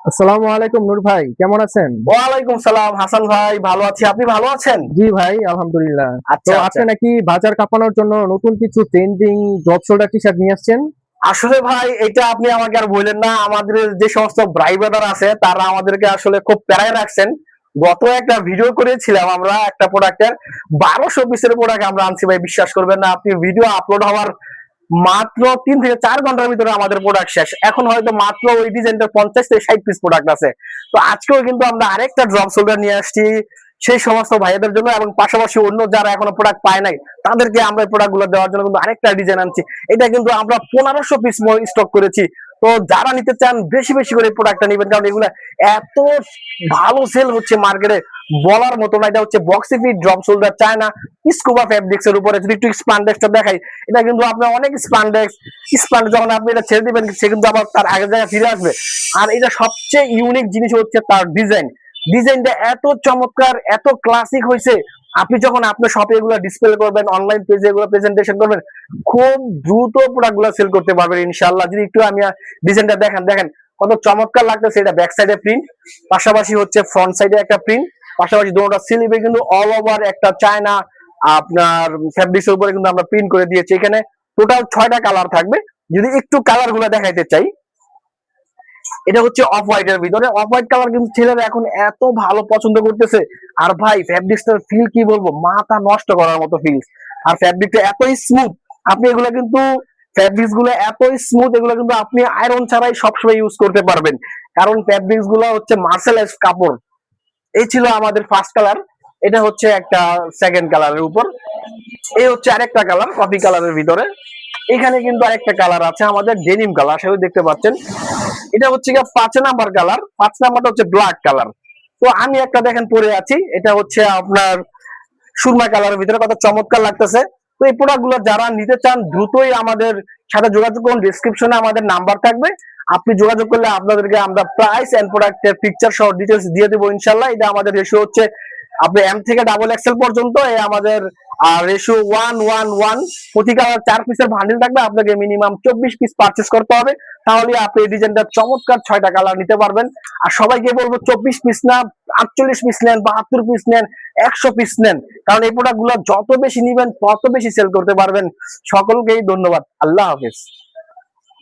আসসালামু আলাইকুম নূর ভাই, কেমন আছেন? ওয়ালাইকুম সালাম হাসান ভাই, ভালো আছি। আপনি ভালো আছেন? জি ভাই, আলহামদুলিল্লাহ। তো আচ্ছা আচ্ছা। আপনি নাকি বাজার কাঁপানোর জন্য নতুন কিছু trending drop shoulder T shirt নিয়ে আসছেন? আসলে ভাই এটা আপনি আমাকে আর বললেন না, আমাদের যে সমস্ত ভাই ব্রাদার আছে তারা আমাদেরকে আসলে খুব প্যারায় রাখছেন। গত একটা ভিডিও করেছিলাম আমরা একটা প্রোডাক্টের 1200 পিসের প্রোডাক্ট আমরা আনছি ভাই, বিশ্বাস করবেন না আপনি। ভিডিও আপলোড হওয়ার মাত্র 3 থেকে 4 ঘন্টার ভিতরে আমাদের প্রোডাক্ট শেষ। এখন হয়তো মাত্র ওই ডিজাইনটা 50 থেকে 60 পিস প্রোডাক্ট আছে। তো আজকেও কিন্তু আমরা আরেকটা ড্রপ শোল্ডার নিয়ে আসছি সেই সমস্ত ভাইয়াদের জন্য, এবং পাশাপাশি অন্য যারা এখনো প্রোডাক্ট পায় নাই তাদেরকে আমরা এই প্রোডাক্ট গুলো দেওয়ার জন্য কিন্তু আরেকটা ডিজাইন আনছি। এটা কিন্তু আমরা 1500 পিস স্টক করেছি। তো যারা নিতে চান বেশি বেশি করে প্রোডাক্টটা নেবেন, কারণ এগুলো এত ভালো সেল হচ্ছে মার্কেটে বলার মতো না। এটা হচ্ছে boxy fit drop shoulder China scuba fabrics এর উপরে। যদি একটু স্পান্ডেক্সটা দেখাই, এটা কিন্তু আপনার অনেক স্পান্ডেক্স যখন আপনি এটা ছেড়ে দিবেন সে কিন্তু আবার তার আগের জায়গায় ফিরে আসবে। আর এটা সবচেয়ে ইউনিক জিনিস হচ্ছে তার ডিজাইনটা এত চমৎকার, এত ক্লাসিক হয়েছে। আপনি যখন আপনার শপে এগুলো ডিসপ্লে করবেন, অনলাইন পেজে এগুলো প্রেজেন্টেশন করবেন, খুব দ্রুত প্রোডাক্ট গুলো সেল করতে পারবেন ইনশাআল্লাহ। যদি একটু আমি ডিজাইনটা দেখেন কত চমৎকার লাগতেছে। এটা ব্যাক সাইডে প্রিন্ট, পাশাপাশি হচ্ছে ফ্রন্ট সাইডে একটা প্রিন্ট, পাশাপাশি দুটোটা স্লিভে কিন্তু অল ওভার একটা চায়না আপনার ফেব্রিক্স এর উপরে কিন্তু আমরা প্রিন্ট করে দিয়েছি। এখানে টোটাল 6টা কালার থাকবে। যদি একটু কালার গুলো দেখাইতে চাই, এটা হচ্ছে অফ হোয়াইট এর ভিতরে। অফ হোয়াইট কালার কিন্তু ছেলেরা এখন এত ভালো পছন্দ করতেছে। আর ভাই ফ্যাব্রিক্সটার ফিল কি বলবো, মাথা নষ্ট করার মতো ফিল। আর ফ্যাব্রিকটা এতই স্মুথ, আপনি এগুলো কিন্তু ফ্যাব্রিক্স গুলো এতই স্মুথ, এগুলো কিন্তু আপনি আয়রন ছাড়াই সবসময় ইউজ করতে পারবেন, কারণ ফ্যাব্রিক্স গুলো হচ্ছে মার্সেলাইজ কাপড়। এই ছিল আমাদের ফার্স্ট কালার। এটা হচ্ছে একটা সেকেন্ড কালারের উপর। এই হচ্ছে আরেকটা কালার কফি কালারের ভিতরে। এখানে কিন্তু আরেকটা কালার আছে আমাদের ডেনিম কালার, সেটা দেখতে পাচ্ছেন। এটা হচ্ছে 5 নাম্বার কালার। 5 নাম্বারটা হচ্ছে ব্ল্যাক কালার। তো আমি একটা দেখেন পরে আছি, এটা হচ্ছে আপনার সুরমা কালারের ভিতরে, কত চমৎকার লাগতেছে। তো এই প্রোডাক্ট গুলো যারা নিতে চান দ্রুতই আমাদের সাথে যোগাযোগ করুন। ডিসক্রিপশনে আমাদের নাম্বার থাকবে, আপনি যোগাযোগ করলে আপনাদেরকে আমরা প্রাইস এন্ড প্রোডাক্টের পিকচার সহ ডিটেলস দিয়ে দেবো ইনশাল্লাহ। এটা আমাদের রেশিও হচ্ছে আপনি এম থেকে ডাবল এক্সেল পর্যন্ত। এই আমাদের রেশিও 1:1:1। প্রতি কালার 4 পিসের বান্ডিল থাকবে, আপনাকে মিনিমাম 24 পিস পারচেস করতে হবে, তাহলে আপনি এই ডিজাইনটা চমৎকার 6টা কালার নিতে পারবেন। আর সবাইকে বলবো 24 পিস না, 48 পিস নেন, 72 পিস নেন, 100 পিস নেন, কারণ এই প্রোডাক্ট গুলো যত বেশি নিবেন তত বেশি সেল করতে পারবেন। সকলকেই ধন্যবাদ। আল্লাহ হাফেজ।